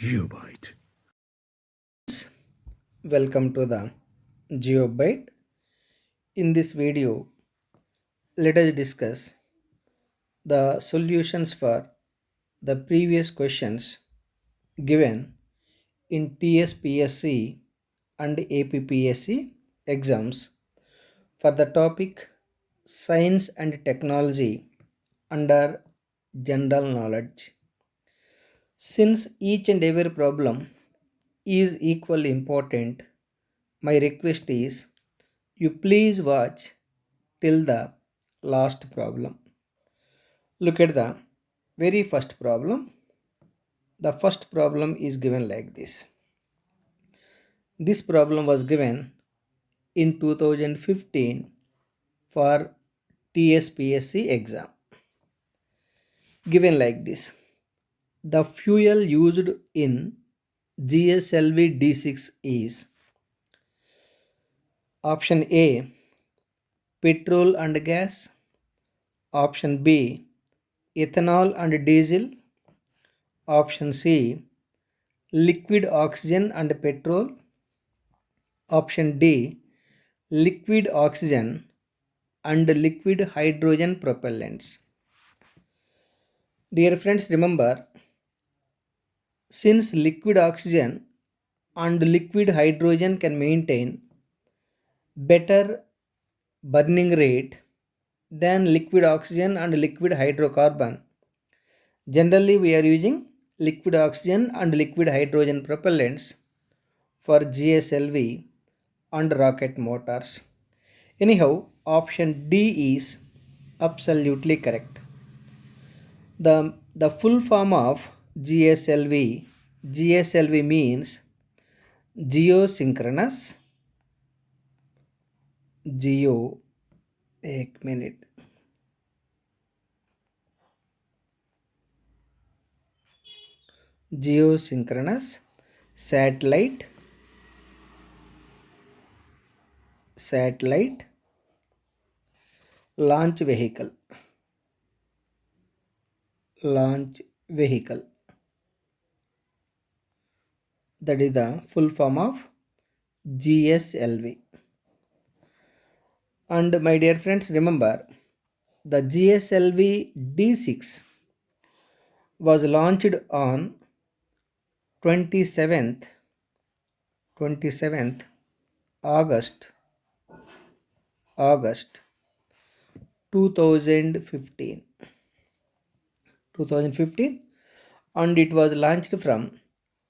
Geobyte. Welcome to the GeoByte. In this video, let us discuss the solutions for the previous questions given in TSPSC and APPSC exams for the topic Science and Technology under General Knowledge. Since each and every problem is equally important, my request is you please watch till the last problem. Look at the very first problem. The first problem is given like this. This problem was given in 2015 for TSPSC exam. Given like this. The fuel used in GSLV D6 is option A petrol and gas, option B ethanol and diesel, option C liquid oxygen and petrol, option D liquid oxygen and liquid hydrogen propellants. Dear friends, remember, since liquid oxygen and liquid hydrogen can maintain better burning rate than liquid oxygen and liquid hydrocarbon, generally we are using liquid oxygen and liquid hydrogen propellants for GSLV and rocket motors. Anyhow, option D is absolutely correct. The full form of GSLV means geosynchronous geo एक minute geosynchronous satellite launch vehicle launch vehicle that is the full form of GSLV. And my dear friends, remember, the GSLV D6 was launched on 27th 27th August August 2015 and it was launched from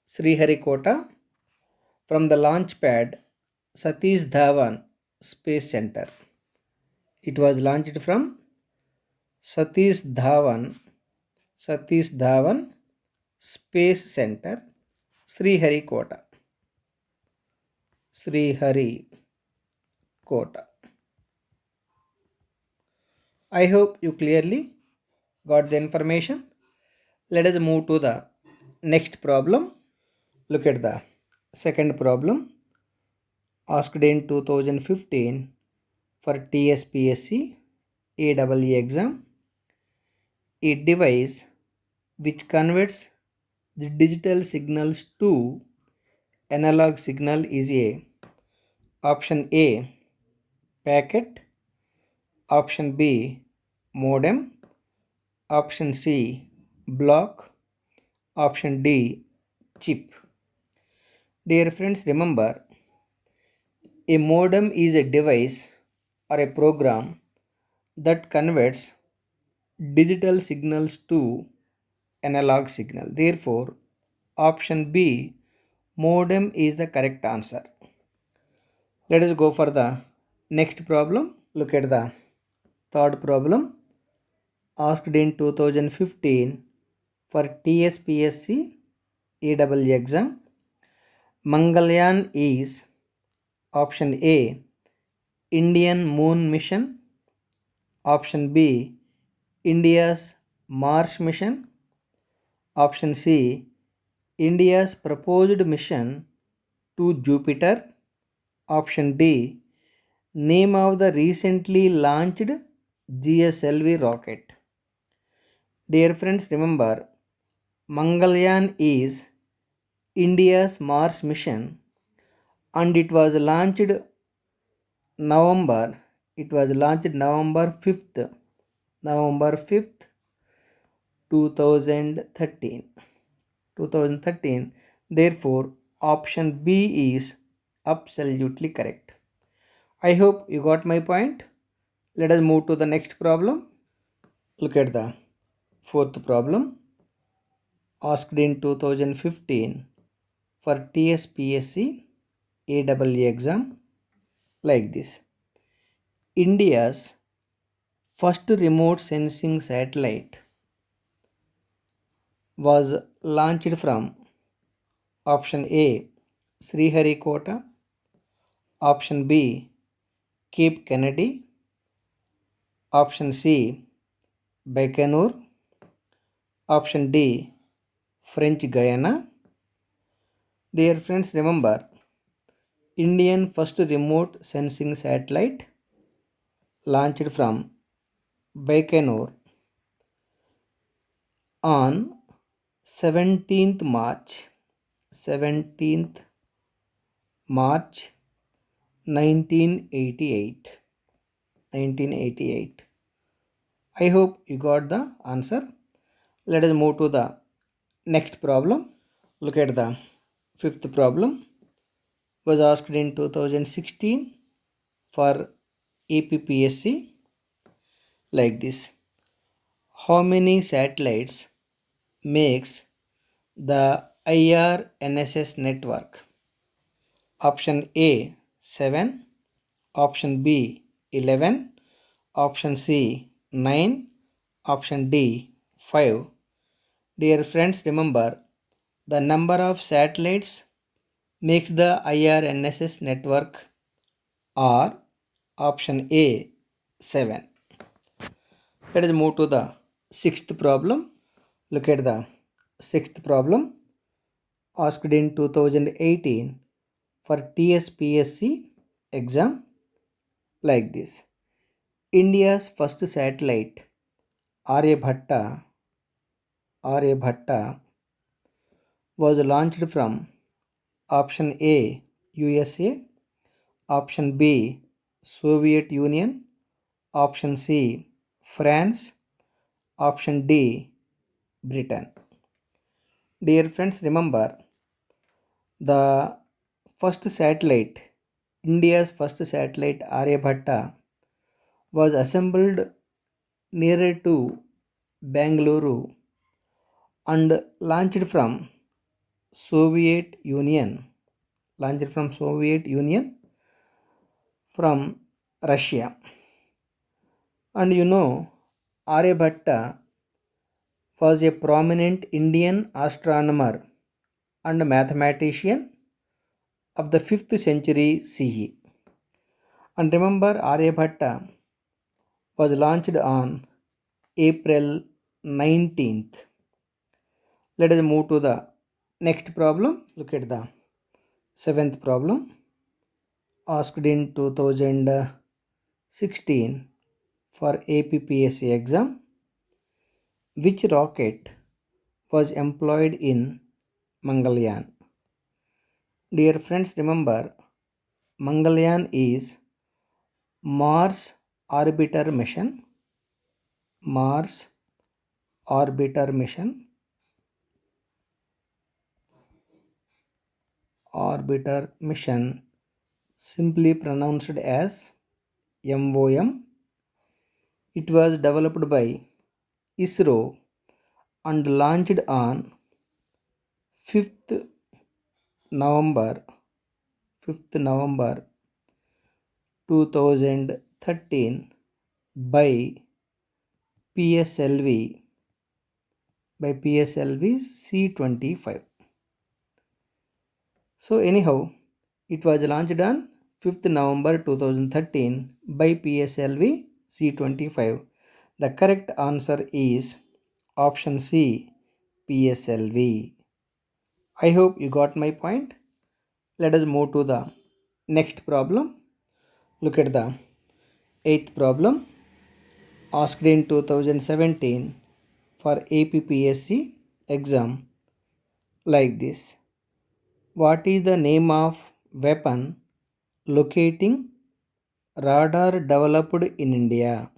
Sriharikota from the launch pad Satish Dhawan Space Center. It was launched from Satish Dhawan Space Center, Sriharikota. I hope you clearly got the information. Let us move to the next problem. Look at the second problem asked in 2015 for TSPSC AEE exam. A device which converts the digital signals to analog signal is a option A packet, option B modem, option C block, option D chip. Dear friends, remember, a modem is a device or a program that converts digital signals to analog signal. Therefore, option B modem is the correct answer. Let us go for the next problem. Look at the third problem asked in 2015 for TSPSC AEE exam. Mangalyaan is option A Indian Moon Mission, option B India's Mars mission, option C India's proposed mission to Jupiter, option D name of the recently launched GSLV rocket. Dear friends, remember, Mangalyaan is India's Mars mission, and it was launched November. It was launched November 5th, 2013. 2013. Therefore, option B is absolutely correct. I hope you got my point. Let us move to the next problem. Look at the fourth problem, asked in 2015 for TSPSC AEE exam, like this. India's first remote sensing satellite was launched from option A Sriharikota, option B Cape Kennedy, option C Baikonur, option D French Guiana. Dear friends, remember, Indian first remote sensing satellite launched from Baikonur on 17th March 17th March 1988. 1988. I hope you got the answer. Let us move to the next problem. Look at the fifth problem. Was asked in 2016 for APPSC, like this. How many satellites makes the IRNSS network? Option A 7, option B 11, option C 9, option D 5. Dear friends, remember, the number of satellites makes the IRNSS network are option A 7. Let us move to the sixth problem. Look at the sixth problem, asked in 2018 for TSPSC exam, like this. India's first satellite Aryabhatta was launched from option A USA, option B Soviet Union, option C France, option D Britain. Dear friends, remember, the first satellite, India's first satellite Aryabhatta, was assembled nearer to Bangalore and launched from Soviet Union, from Russia. And you know, Aryabhatta was a prominent Indian astronomer and mathematician of the 5th century CE. And remember, Aryabhatta was launched on April 19th. Let us move to the next problem. Look at the seventh problem, asked in 2016 for APPSC exam. Which rocket was employed in Mangalyaan? Dear friends, remember, Mangalyaan is Mars orbiter mission. Mars orbiter mission. Orbiter mission, simply pronounced as MOM. It was developed by ISRO and launched on 5th November 5th November 2013 by PSLV C-25. So anyhow, it was launched on 5th November 2013 by PSLV C-25. The correct answer is option C, PSLV. I hope you got my point. Let us move to the next problem. Look at the eighth problem, asked in 2017 for APPSC exam, like this. What is the name of weapon locating radar developed in India?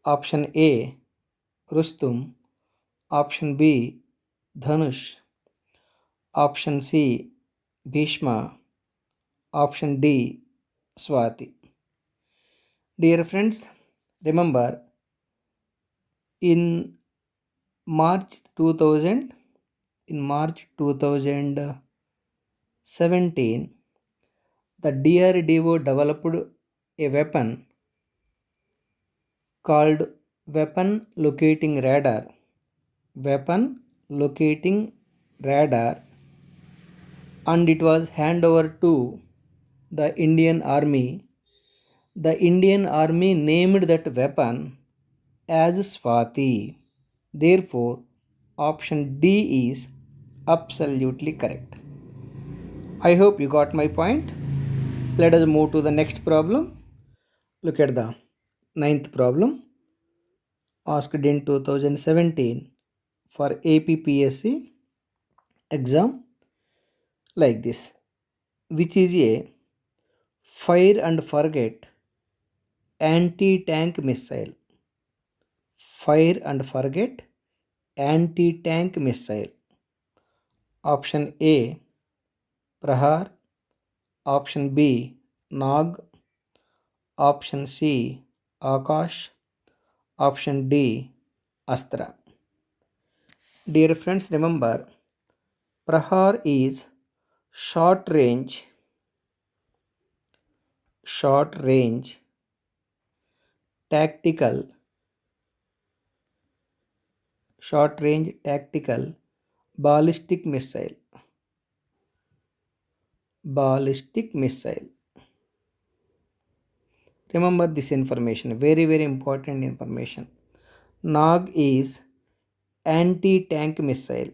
Option A Rustum, option B Dhanush, option C Bhishma, option D Swati. Dear friends, remember in March 2000, in March 2017, the DRDO developed a weapon called Weapon Locating Radar. Weapon Locating Radar, and it was handed over to the Indian Army. The Indian Army named that weapon as Swati. Therefore, option D is absolutely correct. I hope you got my point. Let us move to the next problem. Look at the ninth problem asked in 2017 for APPSC exam like this. Which is a fire and forget anti-tank missile? Fire and forget anti-tank missile. Option A Prahar, option B Nag, option C Akash, option D Astra. Dear friends, remember Prahar is short range, short range tactical, short range tactical ballistic missile. Ballistic missile. Remember this information, very very important information. Nag is anti tank missile.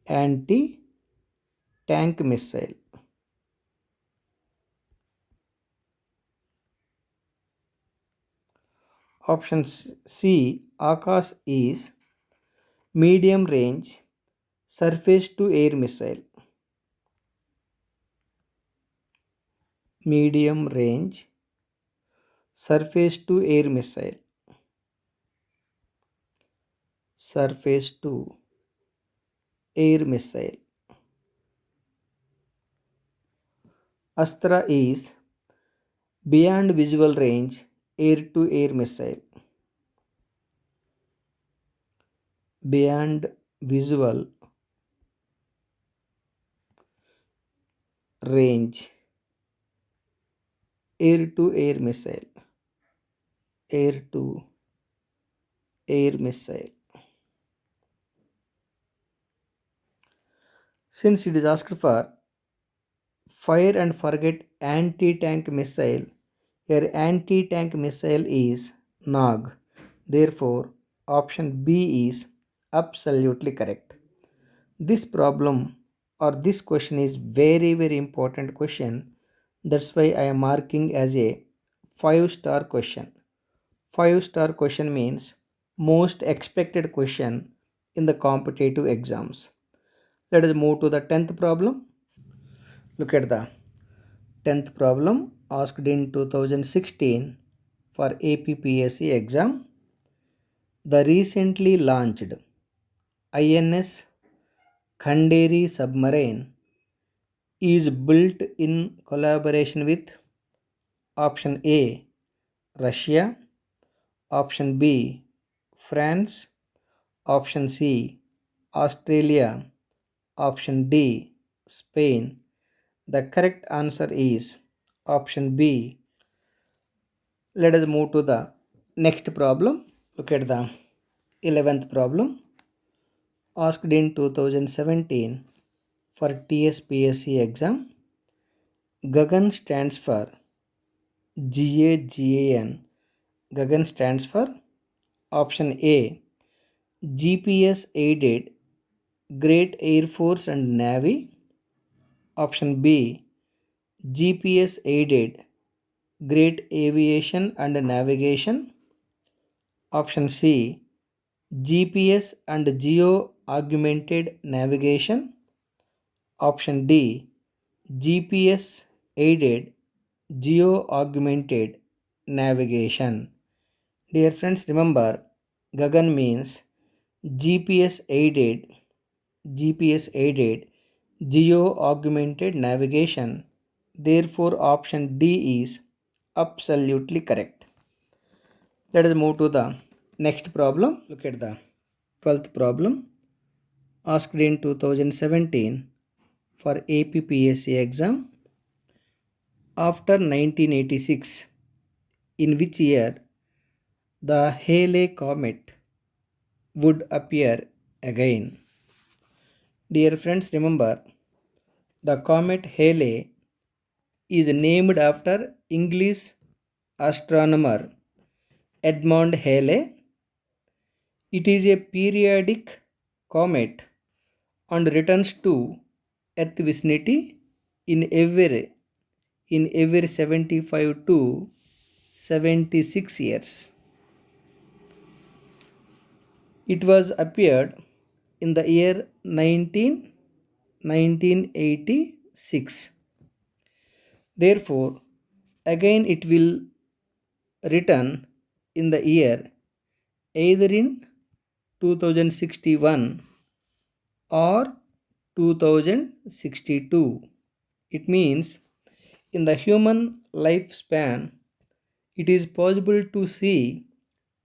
Anti tank missile. Option C Akash is medium range surface to air missile. Medium range surface to air missile. Surface to air missile. Astra is beyond visual range air to air missile. Beyond visual range air to air missile. Air to air missile. Since it is asked for fire and forget anti-tank missile, your anti-tank missile is Nag. Therefore, option B is absolutely correct. This problem or this question is very very important question. That's why I am marking as a 5-star question. 5-star question means most expected question in the competitive exams. Let us move to the 10th problem. Look at the 10th problem asked in 2016 for APPSC exam. The recently launched INS Khanderi submarine is built in collaboration with option A Russia, option B France, option C Australia, option D Spain. The correct answer is option B. Let us move to the next problem. Look at the 11th problem asked in 2017 for TSPSC exam. Gagan stands for GAGAN. Gagan stands for option A GPS aided Great Air Force and Navy, option B GPS aided Great Aviation and Navigation, option C GPS and Geo augmented navigation. Option D, GPS aided geo augmented navigation. Dear friends, remember Gagan means GPS aided GPS aided geo augmented navigation. Therefore, option D is absolutely correct. Let us move to the next problem. Look at the 12th problem asked in 2017 for APPSC exam. After 1986, in which year the Halley comet would appear again? Dear friends, remember the comet Halley is named after English astronomer Edmund Halley. It is a periodic comet and returns to Earth vicinity in every 75 to 76 years. It was appeared in the year 1986. Therefore, again it will return in the year either in 2061 or 2062. It means in the human lifespan, it is possible to see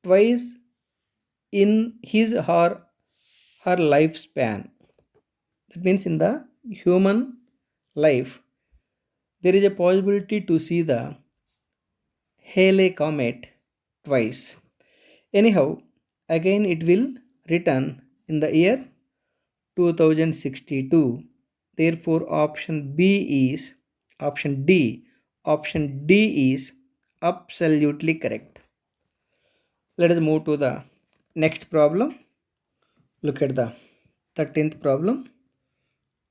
twice in his or her lifespan. That means in the human life, there is a possibility to see the Halley comet twice. Anyhow, again it will return in the year 2062. Therefore, option D is absolutely correct. Let us move to the next problem. Look at the 13th problem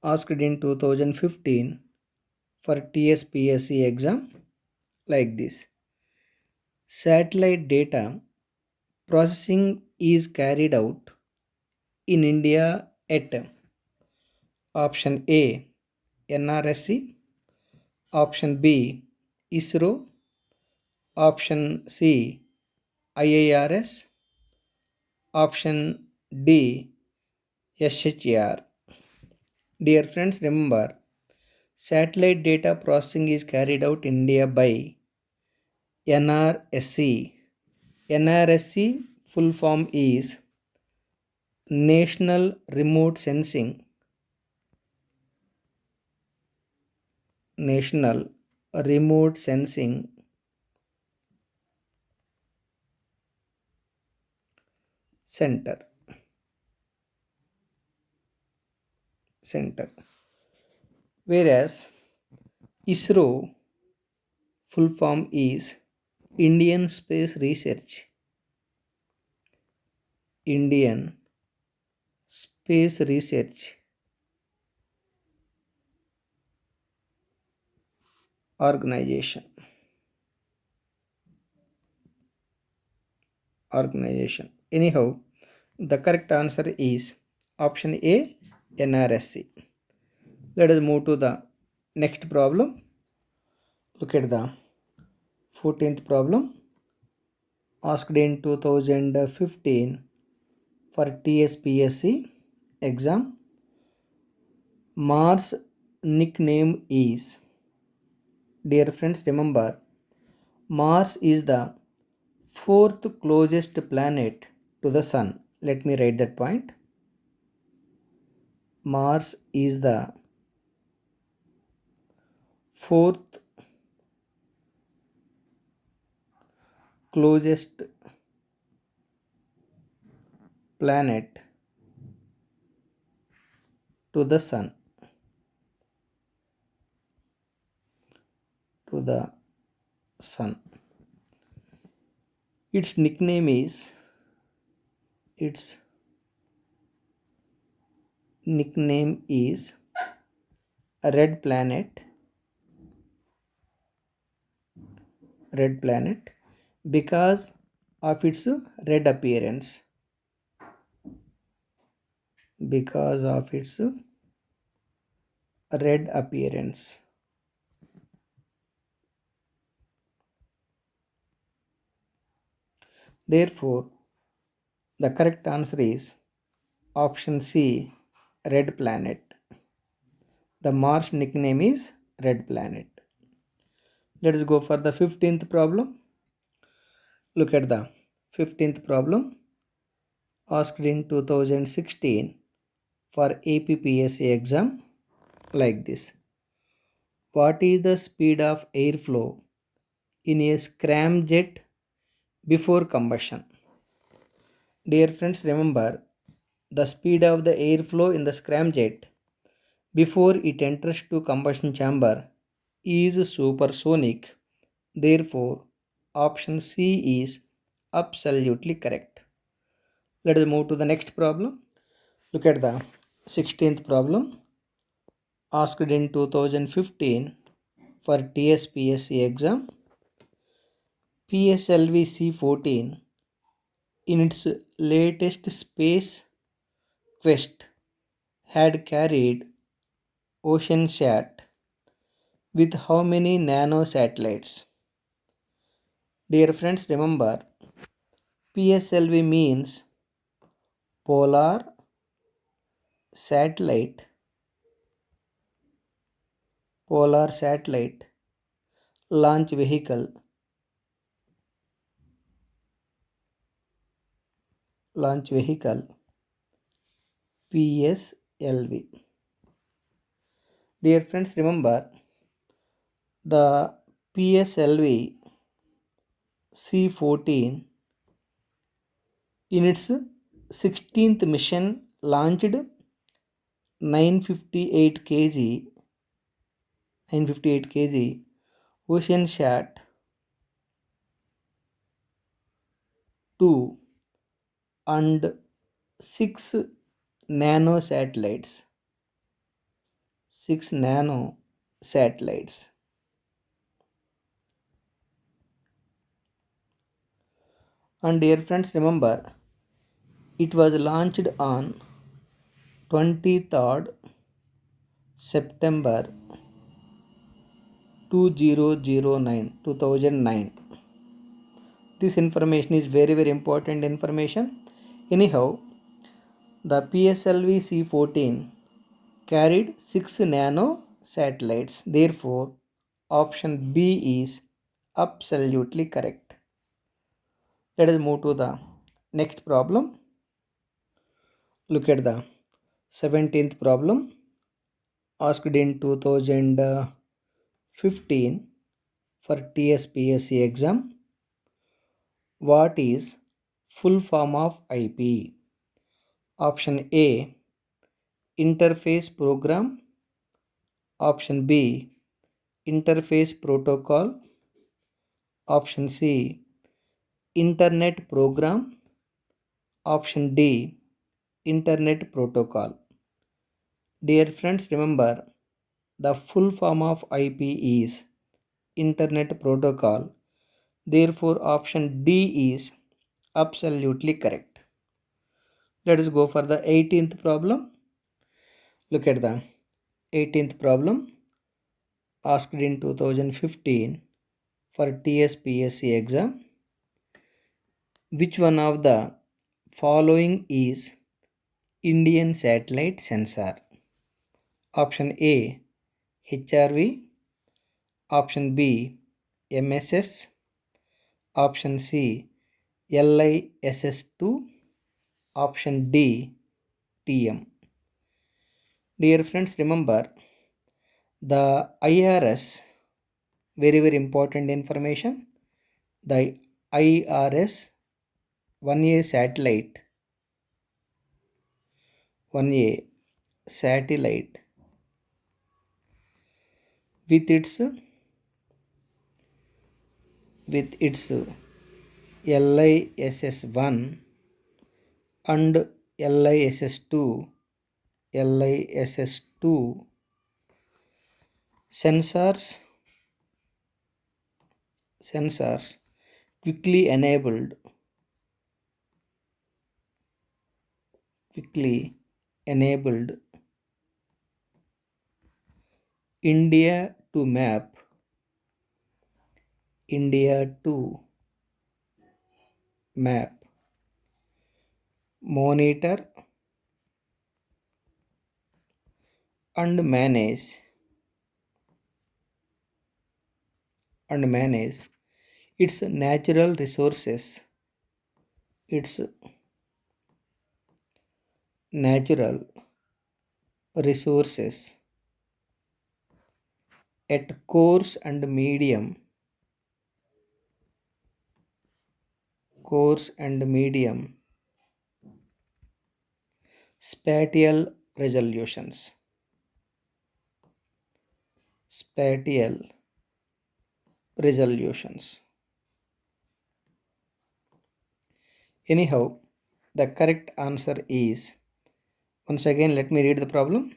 asked in 2015 for TSPSC exam like this. Satellite data processing is carried out in India at option A NRSC, option B ISRO, option C IIRS, option D SHR. Dear friends, remember satellite data processing is carried out in India by NRSC. NRSC full form is National Remote Sensing Center. Whereas ISRO full form is Indian Space Research Indian Space Research Organization. Anyhow, the correct answer is option A NRSC. Let us move to the next problem. Look at the 14th problem asked in 2015 for TSPSC exam. Mars nickname is, dear friends, remember Mars is the fourth closest planet to the sun. Let me write that point. Mars is the fourth closest planet to the sun. Its nickname is red planet because of its red appearance. because of its red appearance. Therefore, the correct answer is option C, red planet. The Mars nickname is red planet. Let us go for the 15th problem. Look at the 15th problem asked in 2016 for APPSA exam like this. What is the speed of airflow in a scramjet before combustion? Dear friends, remember the speed of the airflow in the scramjet before it enters to combustion chamber is supersonic. Therefore, option C is absolutely correct. Let us move to the next problem. Look at the 16th problem asked in 2015 for TSPSC exam. PSLV C-14 in its latest space quest had carried OceanSat with how many nano satellites? Dear friends, remember PSLV means Polar Satellite, Polar Satellite Launch Vehicle, Launch Vehicle PSLV. Dear friends, remember the PSLV C-14 in its 16th mission launched 958 kg 958 kg OceanSat 2 and 6 nano satellites. 6 nano satellites. And dear friends, remember it was launched on 23rd September 2009. This information is very important information. Anyhow, the PSLV C-14 carried 6 nano satellites. Therefore, option B is absolutely correct. Let us move to the next problem. Look at the 17th problem asked in 2015 for TSPSC exam. What is full form of IP? Option A, interface program. Option B, interface protocol. Option C, internet program. Option D, internet protocol. Dear friends, remember the full form of IP is internet protocol. Therefore, option D is absolutely correct. Let us go for the 18th problem. Look at the 18th problem asked in 2015 for TSPSC exam. Which one of the following is Indian satellite sensor? Option A, HRV. Option B, MSS. Option C, LISS2. Option D, TM. Dear friends, remember the IRS, very important information. The IRS 1A satellite, 1A satellite with its LISS1 and LISS2 LISS2 sensors quickly enabled enabled India to map, monitor and manage its natural its natural resources at coarse and medium spatial resolutions. Spatial resolutions. Anyhow, the correct answer is, once again, let me read the problem.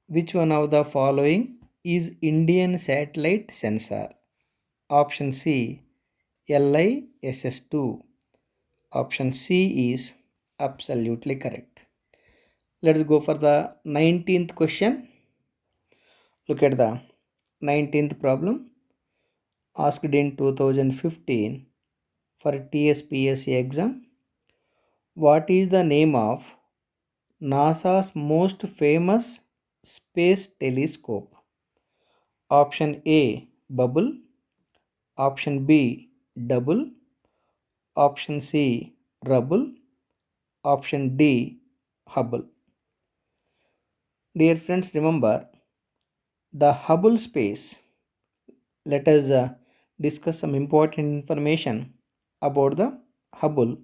Which one of the following is Indian satellite sensor? Option C, LISS-2. Option C is absolutely correct. Let's go for the 19th question. Look at the 19th problem asked in 2015 for TSPSC exam. What is the name of NASA's most famous space telescope? Option A, Bubble. Option B, Double. Option C, Rubble. Option D, Hubble. Dear friends, remember the Hubble space. Let us discuss some important information about the Hubble.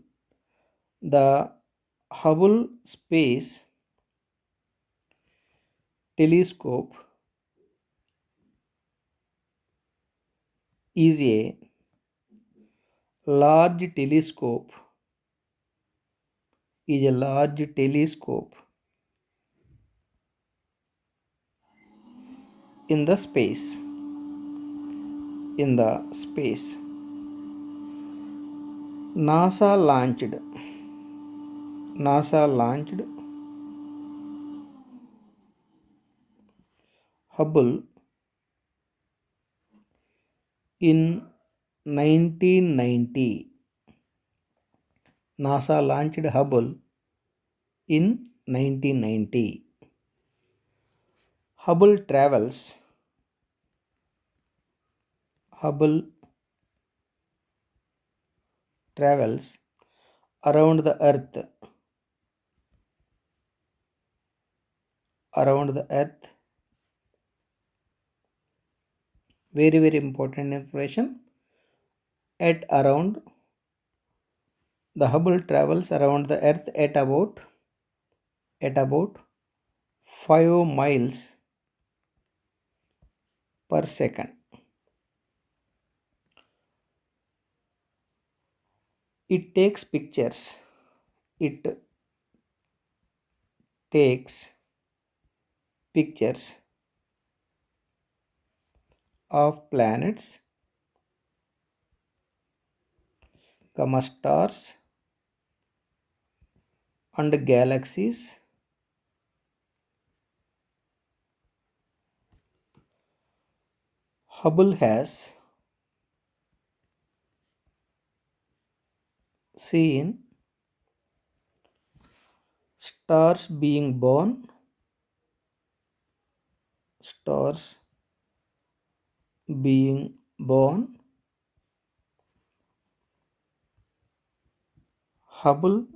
The Hubble Space Telescope is a large telescope in the space NASA launched Hubble in 1990. NASA launched Hubble in 1990. Hubble travels Hubble travels around the earth. Very very important information. At around The Hubble travels around the earth at about 5 miles per second. It takes pictures. It takes pictures of planets, stars, and galaxies. Hubble has seen stars being born, stars being born. Hubble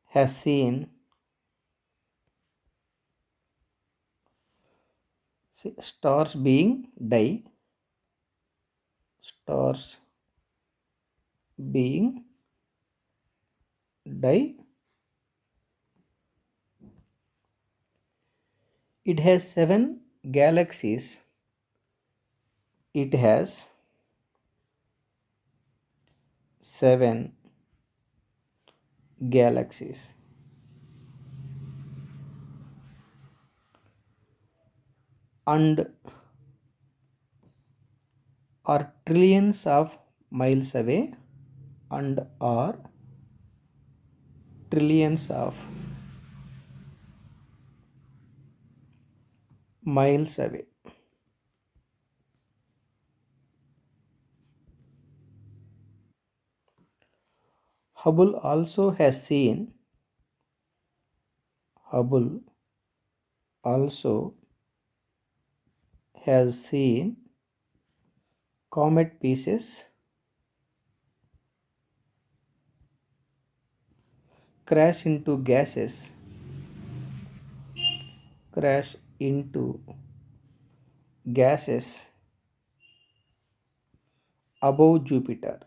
has seen stars stars being die. It has 7 galaxies. It has 7 galaxies and are trillions of miles away and are trillions of miles away. Hubble also has seen Hubble also has seen comet pieces crash into gases crash into gases above Jupiter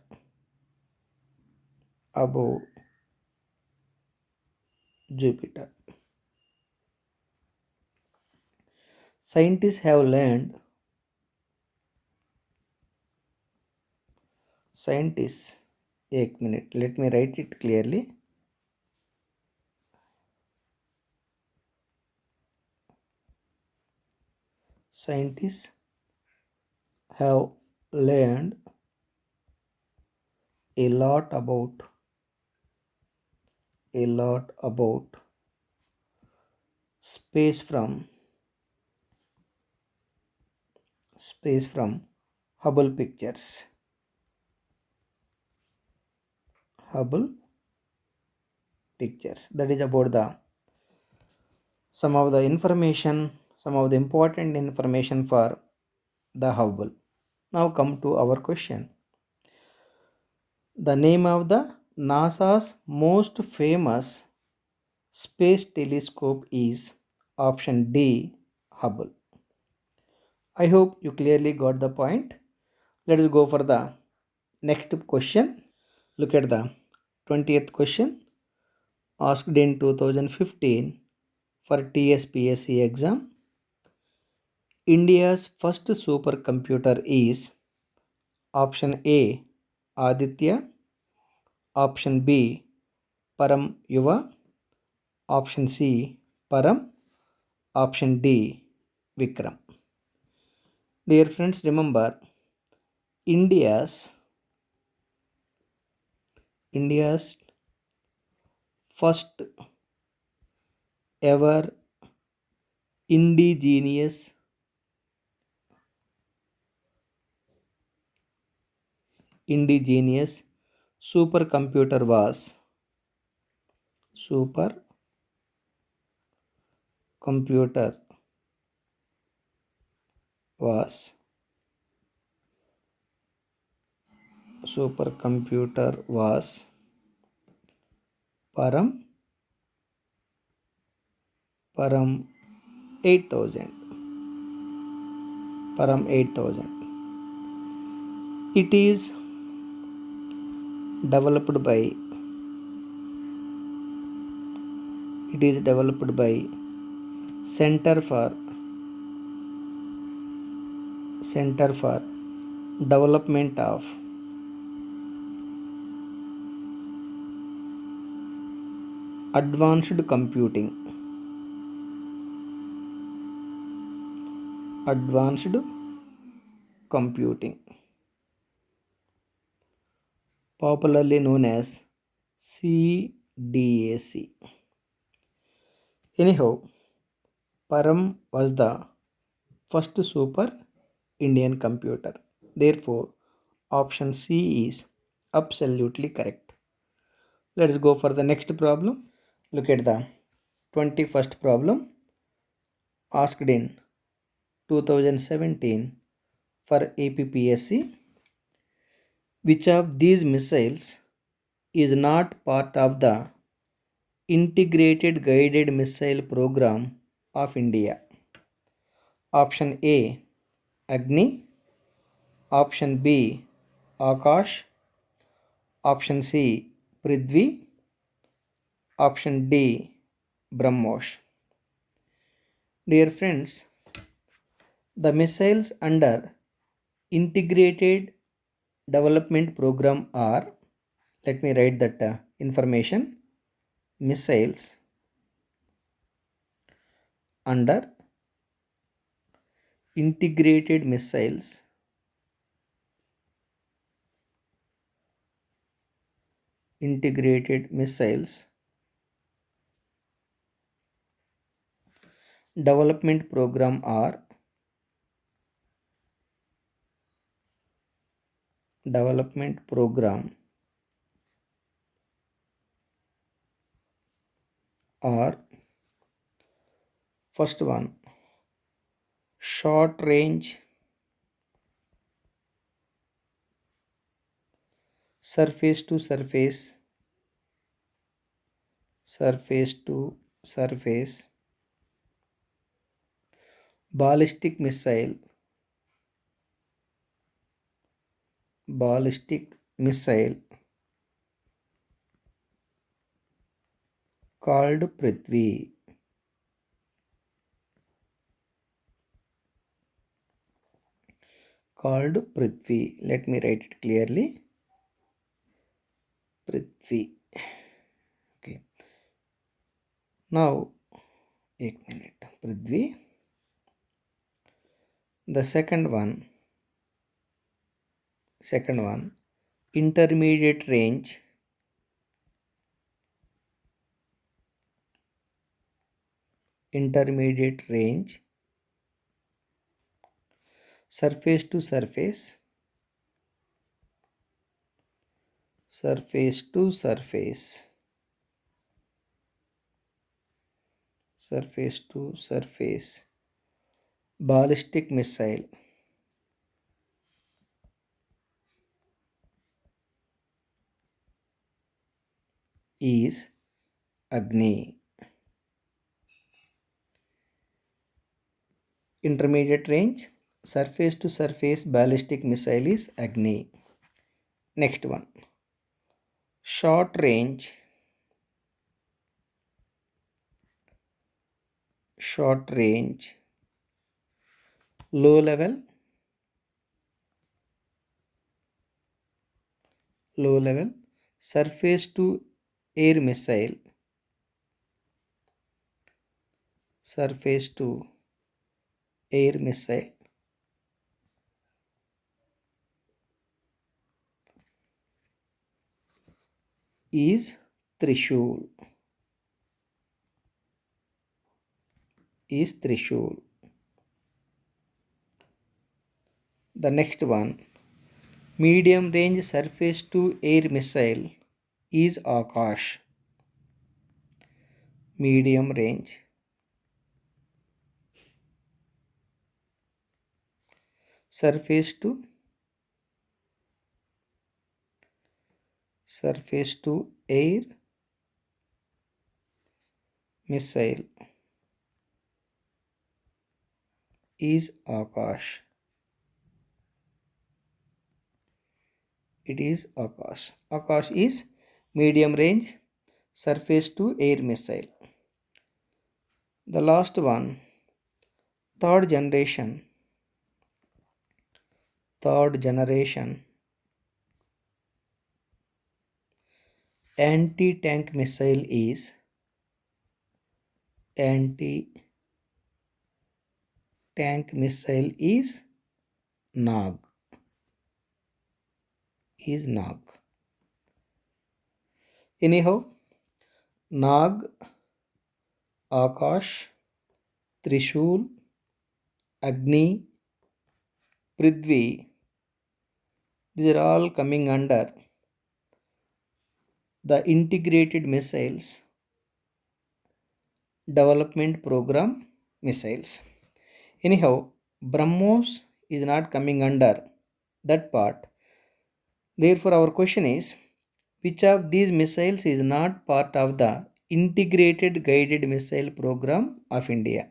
above Jupiter. Scientists have learned scientists एक minute, let me write it clearly. Scientists have learned a lot about a lot about space from Hubble pictures. Hubble pictures. That is about the some of the information, some of the important information for the Hubble. Now come to our question. The name of the NASA's most famous space telescope is option D, Hubble. I hope you clearly got the point. Let us go for the next question. Look at the 20th question asked in 2015 for TSPSC exam. India's first supercomputer is option A Aditya, option B Param Yuva, option C Param, option D Vikram. Dear friends, remember India's India's first ever indigenous indigenous supercomputer supercomputer was Param Param 8000 Param 8000. It is developed by Center for Development of Advanced Computing popularly known as CDAC. Anyhow, Param was the first super Indian computer. Therefore, option C is absolutely correct. Let's go for the next problem. Look at the 21st problem asked in 2017 for APPSC. Which of these missiles is not part of the Integrated Guided Missile Program of India? Option A Agni, option B Akash, option C Prithvi, option D BrahMos. Dear friends, the missiles under Integrated Development Program are, let me write that information, missiles under integrated missiles development program or development program or first one, short range surface to surface, surface to surface ballistic missile, ballistic missile called Prithvi, called Prithvi. Let me write it clearly. Prithvi. Okay. Now, एक minute. Prithvi. The second one, intermediate range, intermediate range, surface to surface, surface to surface, surface to surface ballistic missile is Agni. Intermediate range, surface to surface ballistic missile is Agni. Next one, short range, short range, low level, low level, surface to air missile, surface to air missile is Trishul, is Trishul. The next one, medium range surface to air missile is Akash, medium range, surface to air missile is Akash. It is Akash. Akash is medium range surface to air missile. The last one, third generation anti-tank missile is Nag, is Nag. Anyhow, Nag, Akash, Trishul, Agni, Prithvi, these are all coming under the integrated missiles development program missiles. Anyhow, BrahMos is not coming under that part. Therefore, our question is, which of these missiles is not part of the integrated guided missile program of India?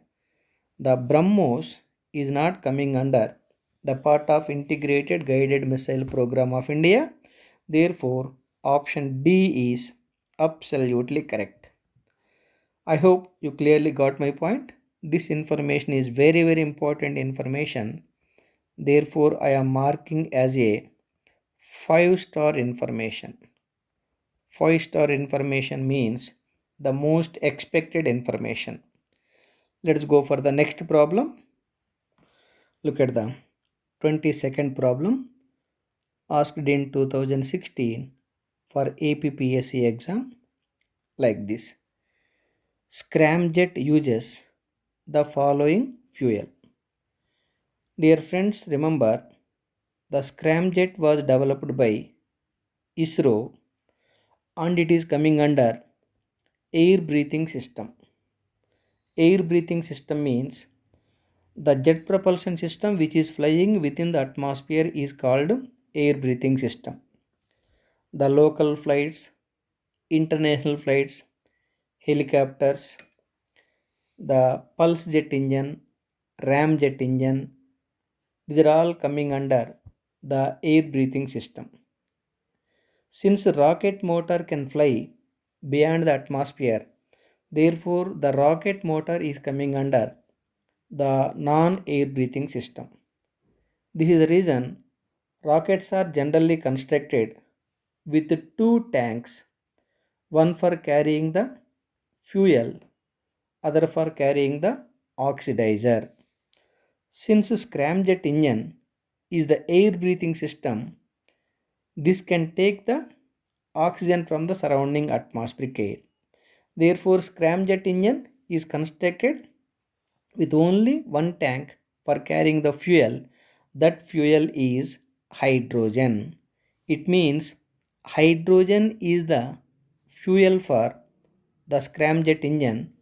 The BrahMos is not coming under the part of integrated guided missile program of India. Therefore, option D is absolutely correct. I hope you clearly got my point. This information is very important information. Therefore, I am marking as a 5-star information. 5-star information means the most expected information. Let's go for the next problem. Look at the 22nd problem asked in 2016 for APPSC exam like this. Scramjet uses the following fuel? Dear friends, remember the scramjet was developed by ISRO and it is coming under air breathing system. Air breathing system means the jet propulsion system which is flying within the atmosphere is called air breathing system. The local flights, international flights, helicopters, the pulse jet engine, ram jet engine, these are all coming under the air breathing system. Since rocket motor can fly beyond the atmosphere, therefore the rocket motor is coming under the non-air breathing system. This is the reason rockets are generally constructed with two tanks, one for carrying the fuel, other for carrying the oxidizer. Since scramjet engine is the air breathing system, this can take the oxygen from the surrounding atmospheric air. Therefore, scramjet engine is constructed with only one tank for carrying the fuel. That fuel is hydrogen. It means hydrogen is the fuel for the scramjet engine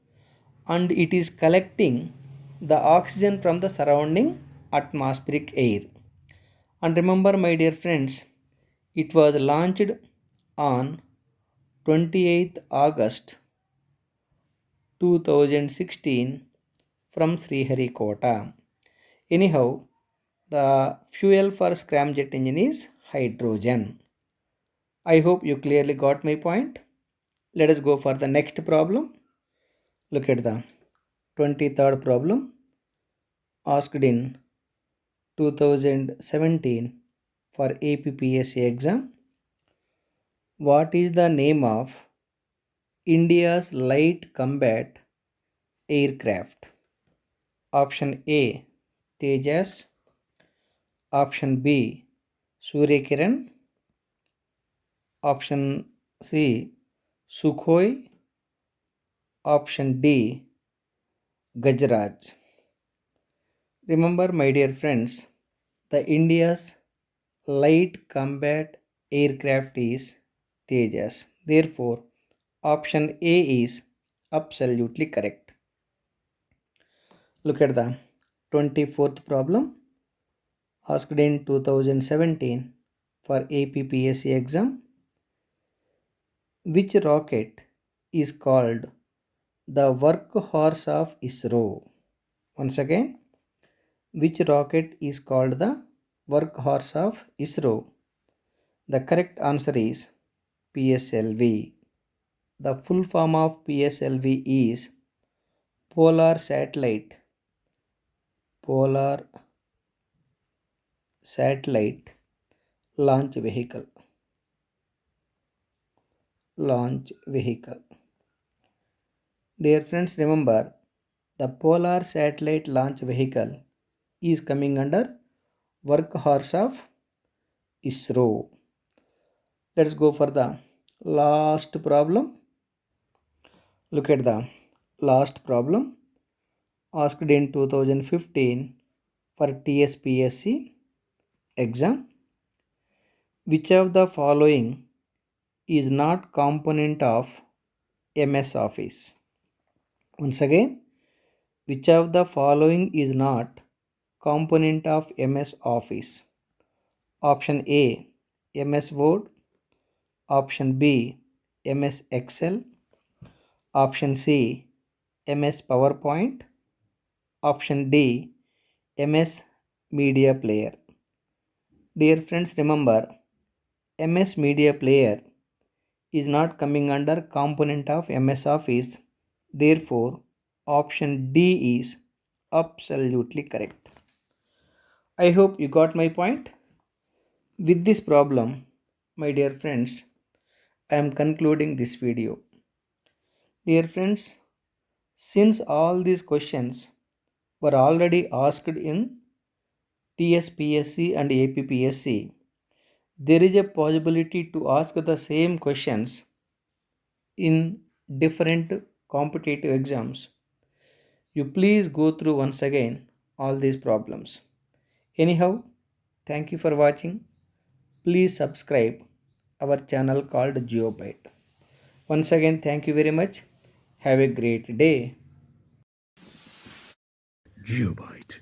and it is collecting the oxygen from the surrounding atmospheric air. And remember, my dear friends, it was launched on 28th August 2016 from Sriharikota. Anyhow, the fuel for scramjet engine is hydrogen. I hope you clearly got my point. Let us go for the next problem. Look at the 23rd problem asked in 2017 for APPSC exam. What is the name of India's light combat aircraft? Option A Tejas, option B Surya option C Sukhoi, option D Gajraj. Remember, my dear friends, the India's light combat aircraft is Tejas. Therefore, option A is absolutely correct. Look at the 24th problem asked in 2017 for APPSC exam. Which rocket is called the workhorse of ISRO? Once again, which rocket is called the workhorse of ISRO? The correct answer is PSLV. The full form of PSLV is Polar Polar Satellite Launch Vehicle. Launch Vehicle. Dear friends, remember the Polar Satellite Launch Vehicle is coming under workhorse of ISRO. Let's go for the last problem. Look at the last problem asked in 2015 for TSPSC exam. Which of the following is not component of MS Office? Once again, which of the following is not component of MS Office? Option A MS Word, option B MS Excel, option C MS PowerPoint, option D MS Media Player. Dear friends, remember MS Media Player is not coming under component of MS Office. Therefore, option D is absolutely correct. I hope you got my point. With this problem, my dear friends, I am concluding this video. Dear friends, since all these questions were already asked in TSPSC and APPSC, there is a possibility to ask the same questions in different competitive exams. You please go through once again all these problems. Anyhow, thank you for watching. Please subscribe our channel called GeoByte. Once again, thank you very much. Have a great day. Geobyte.